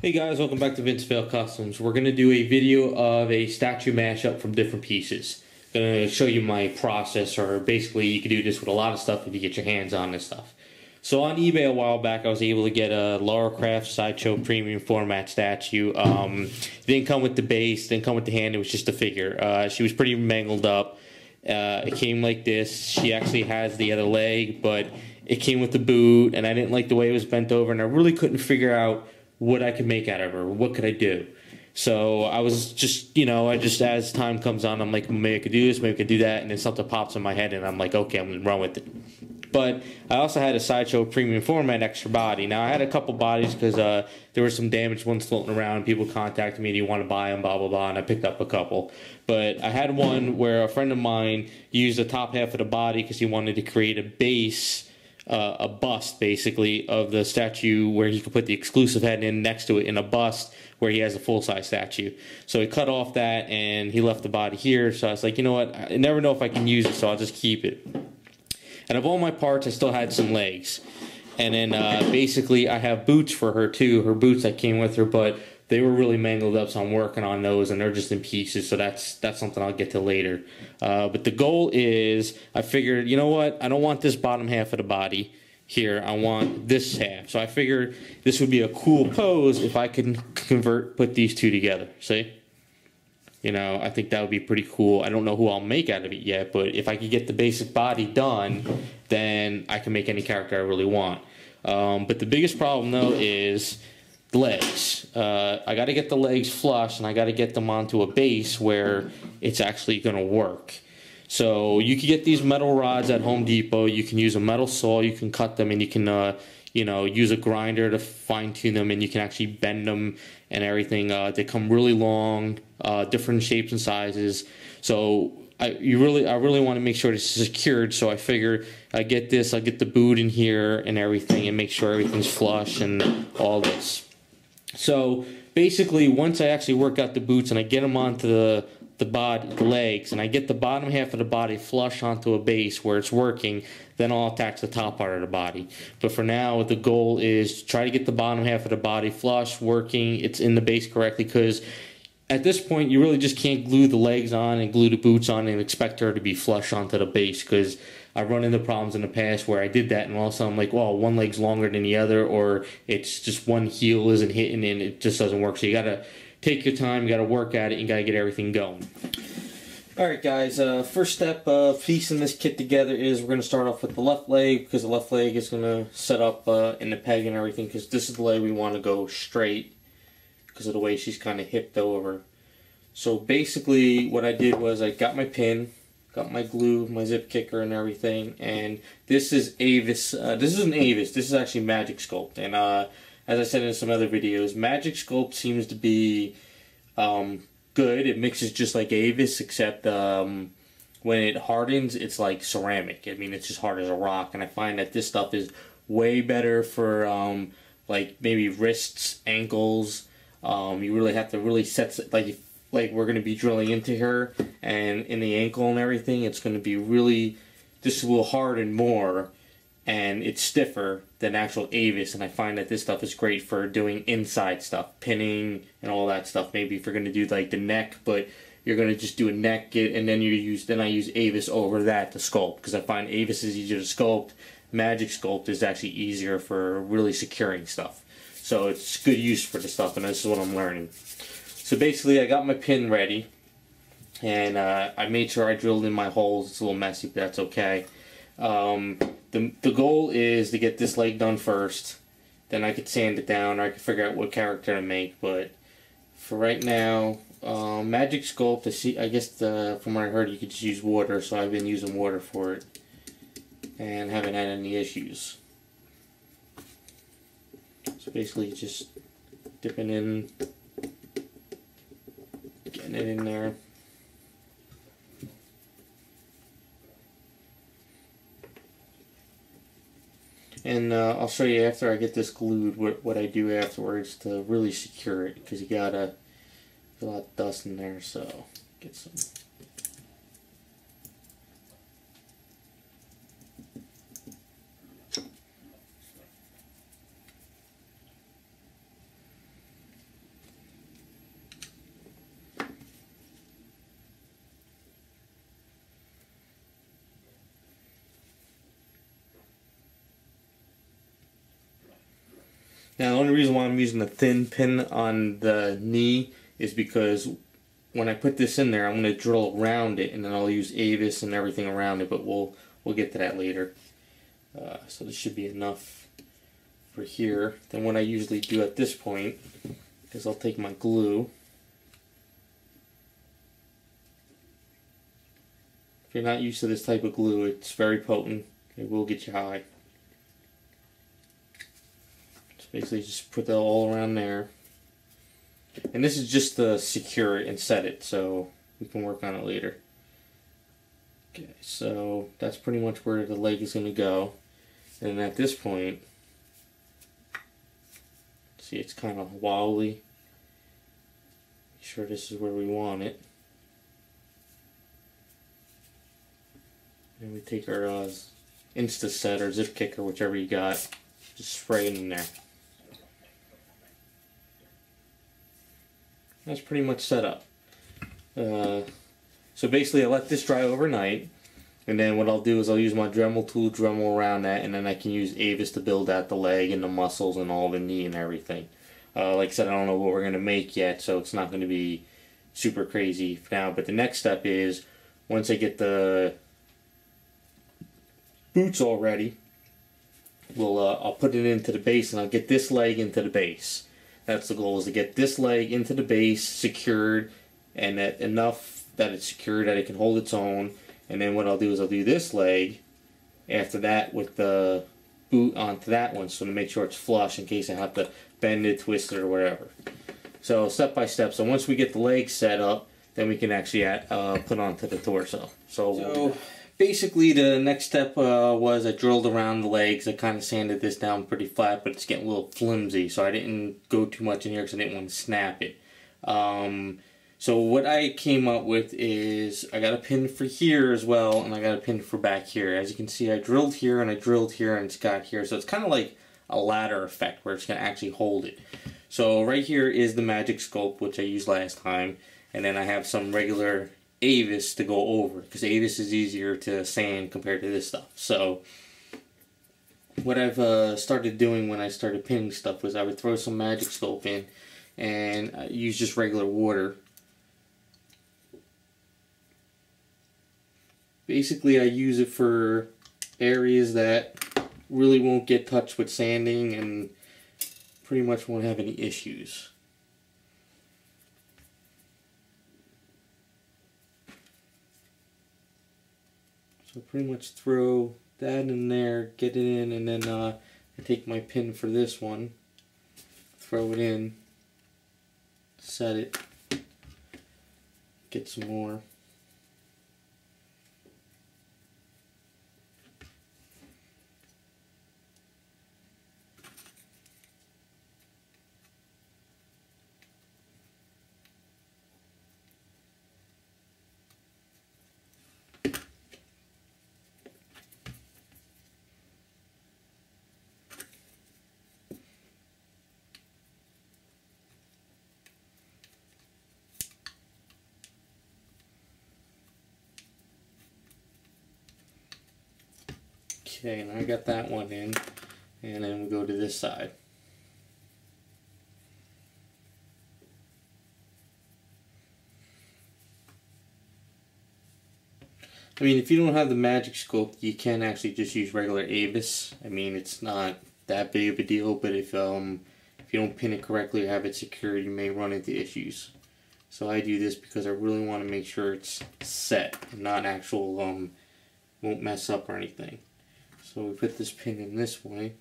Hey guys, welcome back to Vince-Vell Customs. We're going to do a video of a statue mashup from different pieces. I'm going to show you my process, or basically you can do this with a lot of stuff if you get your hands on this stuff. So on eBay a while back, I was able to get a Laura Craft Sideshow Premium Format statue. It didn't come with the base, didn't come with the hand, it was just a figure. She was pretty mangled up. It came like this. She actually has the other leg, but it came with the boot, and I didn't like the way it was bent over, and I really couldn't figure out what I could make out of her. What could I do? So I was just, as time comes on, I'm like, maybe I could do this, maybe I could do that, and then something pops in my head, and I'm like, okay, I'm going to run with it. But I also had a Sideshow Premium Format extra body. Now, I had a couple bodies because there were some damaged ones floating around. People contacted me, do you want to buy them, blah, blah, blah, and I picked up a couple. But I had one where a friend of mine used the top half of the body because he wanted to create a base, a bust basically of the statue where he could put the exclusive head in next to it in a bust where he has a full-size statue. So he cut off that and he left the body here. So I was like, you know what, I never know if I can use it, so I'll just keep it. And of all my parts, I still had some legs. And then basically I have boots for her too, her boots that came with her, but they were really mangled up, so I'm working on those, and they're just in pieces, so that's something I'll get to later. But the goal is, I figured, you know what, I don't want this bottom half of the body here, I want this half. So I figured this would be a cool pose if I can put these two together, see? I think that would be pretty cool. I don't know who I'll make out of it yet, but if I could get the basic body done, then I can make any character I really want. But the biggest problem, though, is the legs. I got to get the legs flush, and I got to get them onto a base where it's actually going to work. So you can get these metal rods at Home Depot. You can use a metal saw. You can cut them, and you can use a grinder to fine tune them, and you can actually bend them and everything. They come really long, different shapes and sizes. So I really want to make sure it's secured. So I figure I get this, I get the boot in here and everything, and make sure everything's flush and all this. So basically, once I actually work out the boots and I get them onto the legs, and I get the bottom half of the body flush onto a base where it's working, then I'll attach the top part of the body. But for now, the goal is to try to get the bottom half of the body flush, working, it's in the base correctly, because at this point, you really just can't glue the legs on and glue the boots on and expect her to be flush onto the base, because I've run into problems in the past where I did that, and all of a sudden I'm like, well, one leg's longer than the other, or it's just one heel isn't hitting and it just doesn't work. So you gotta take your time, you gotta work at it, and you gotta get everything going. Alright guys, first step of piecing this kit together is we're going to start off with the left leg, because the left leg is going to set up in the peg and everything, because this is the leg we want to go straight because of the way she's kind of hipped over. So basically what I did was I got my pin, got my glue, my zip kicker and everything, and this is Avis. This isn't Avis, this is actually Magic Sculpt. And as I said in some other videos, Magic Sculpt seems to be good. It mixes just like Avis, except when it hardens, it's like ceramic. I mean, it's just hard as a rock, and I find that this stuff is way better for like maybe wrists, ankles. You really have to really set, like we're going to be drilling into her, and in the ankle and everything, it's going to be really, this will harden more, and it's stiffer than actual Avis, and I find that this stuff is great for doing inside stuff, pinning and all that stuff. Maybe if you're going to do like the neck, but you're going to just do a neck, and then I use Avis over that to sculpt, because I find Avis is easier to sculpt. Magic Sculpt is actually easier for really securing stuff. So it's good use for the stuff, and this is what I'm learning. So basically, I got my pin ready, and I made sure I drilled in my holes. It's a little messy, but that's okay. The goal is to get this leg done first, then I could sand it down, or I could figure out what character to make. But for right now, Magic Sculpt, I guess from what I heard, you could just use water, so I've been using water for it, and haven't had any issues. So basically just dipping in, getting it in there. And I'll show you after I get this glued what I do afterwards to really secure it, because you gotta get a lot of dust in there, so get some. Now the only reason why I'm using a thin pin on the knee is because when I put this in there, I'm going to drill around it, and then I'll use Avis and everything around it, but we'll get to that later. So this should be enough for here. Then what I usually do at this point is I'll take my glue. If you're not used to this type of glue, it's very potent. It will get you high. So basically just put that all around there. And this is just to secure it and set it, so we can work on it later. Okay, so that's pretty much where the leg is going to go. And at this point, see, it's kind of wobbly. Make sure this is where we want it. And we take our Insta-Set or Zip Kicker, whichever you got, just spray it in there. That's pretty much set up. So basically I let this dry overnight, and then what I'll do is I'll use my Dremel tool, Dremel around that, and then I can use Avis to build out the leg and the muscles and all the knee and everything. Like I said, I don't know what we're going to make yet, so it's not going to be super crazy for now, but the next step is, once I get the boots all ready, I'll put it into the base, and I'll get this leg into the base. That's the goal, is to get this leg into the base secured, and that enough that it's secured that it can hold its own. And then what I'll do is I'll do this leg after that with the boot onto that one, so to make sure it's flush in case I have to bend it, twist it, or whatever. So step by step. So once we get the leg set up, then we can actually put onto the torso. So basically the next step was I drilled around the legs. I kind of sanded this down pretty flat, but it's getting a little flimsy, so I didn't go too much in here because I didn't want to snap it. So what I came up with is I got a pin for here as well, and I got a pin for back here. As you can see, I drilled here and I drilled here, and it's got here, so it's kind of like a ladder effect where it's going to actually hold it. So right here is the Magic Sculpt, which I used last time, and then I have some regular Avis to go over, because Avis is easier to sand compared to this stuff. So what I've started doing when I started pinning stuff was I would throw some Magic Sculpt in, and I use just regular water. Basically I use it for areas that really won't get touched with sanding and pretty much won't have any issues. So pretty much throw that in there, get it in, and then I take my pin for this one, throw it in, set it, get some more. Okay, and I got that one in, and then we go to this side. I mean, if you don't have the Magic Sculpt, you can actually just use regular Avis. I mean, it's not that big of a deal, but if you don't pin it correctly or have it secured, you may run into issues. So I do this because I really want to make sure it's set and not actual, won't mess up or anything. So we put this pin in this way.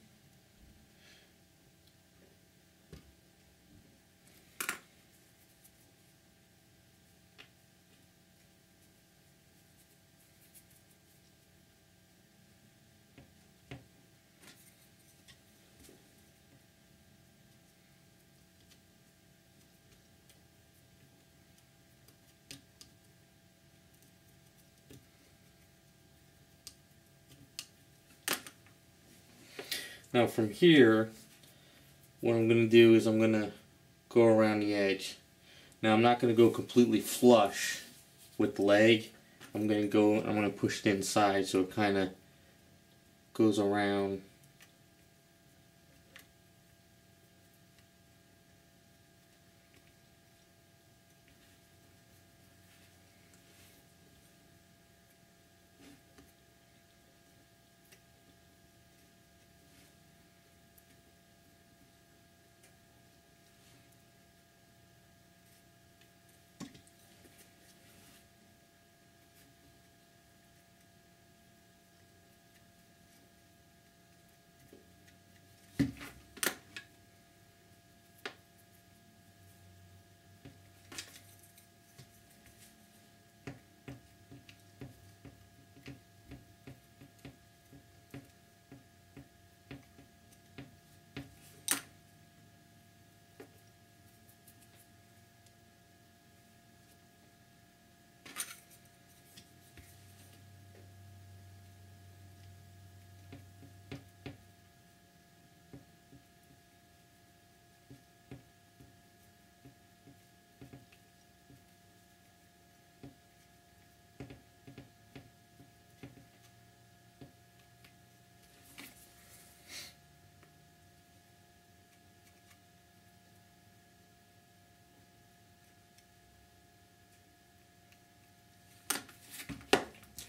Now from here, what I'm going to do is I'm going to go around the edge. Now I'm not going to go completely flush with the leg. I'm going to push it inside so it kind of goes around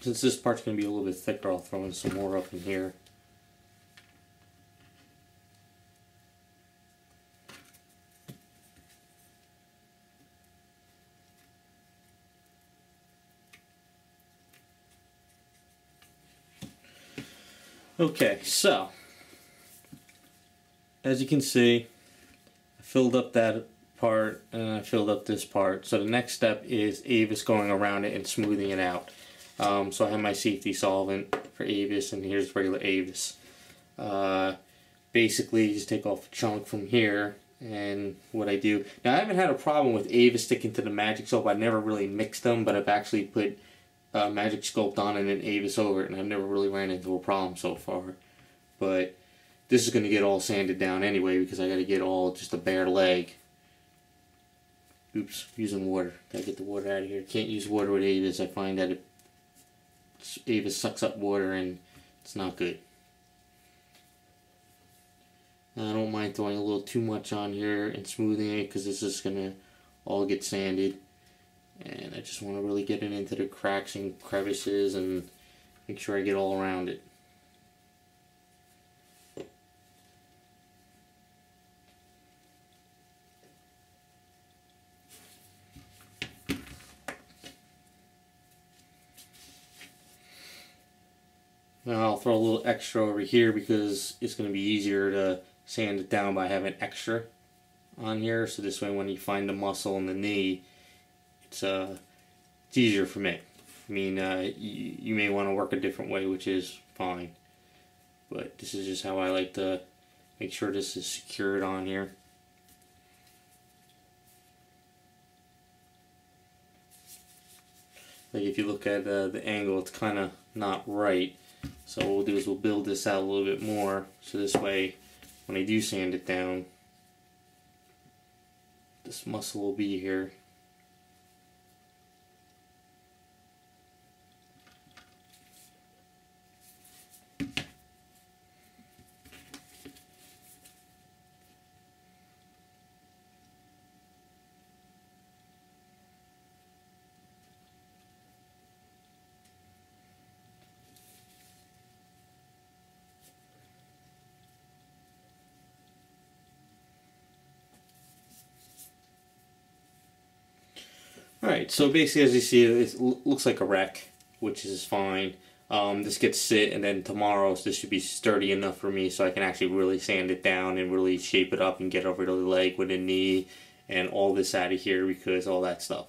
Since this part's going to be a little bit thicker, I'll throw in some more up in here. Okay, so as you can see, I filled up that part and I filled up this part. So the next step is Avis going around it and smoothing it out. So I have my safety solvent for Avis, and here's regular Avis. Basically, you just take off a chunk from here, and what I do now, I haven't had a problem with Avis sticking to the Magic Soap. I never really mixed them, but I've actually put Magic Sculpt on and then Avis over it, and I've never really ran into a problem so far. But this is going to get all sanded down anyway, because I got to get all just a bare leg. Oops, using water. Gotta get the water out of here. Can't use water with Avis. I find that Avis sucks up water and it's not good. Now, I don't mind throwing a little too much on here and smoothing it, because this is going to all get sanded. And I just want to really get it into the cracks and crevices and make sure I get all around it. Now I'll throw a little extra over here because it's going to be easier to sand it down by having extra on here. So this way, when you find the muscle in the knee, it's easier for me. I mean, you may want to work a different way, which is fine. But this is just how I like to make sure this is secured on here. Like if you look at the angle, it's kind of not right. So what we'll do is we'll build this out a little bit more, so this way when I do sand it down, this muscle will be here. Alright, so basically as you see, it looks like a wreck, which is fine. This gets sit, and then tomorrow this should be sturdy enough for me so I can actually really sand it down and really shape it up and get over the leg with a knee and all this out of here, because all that stuff.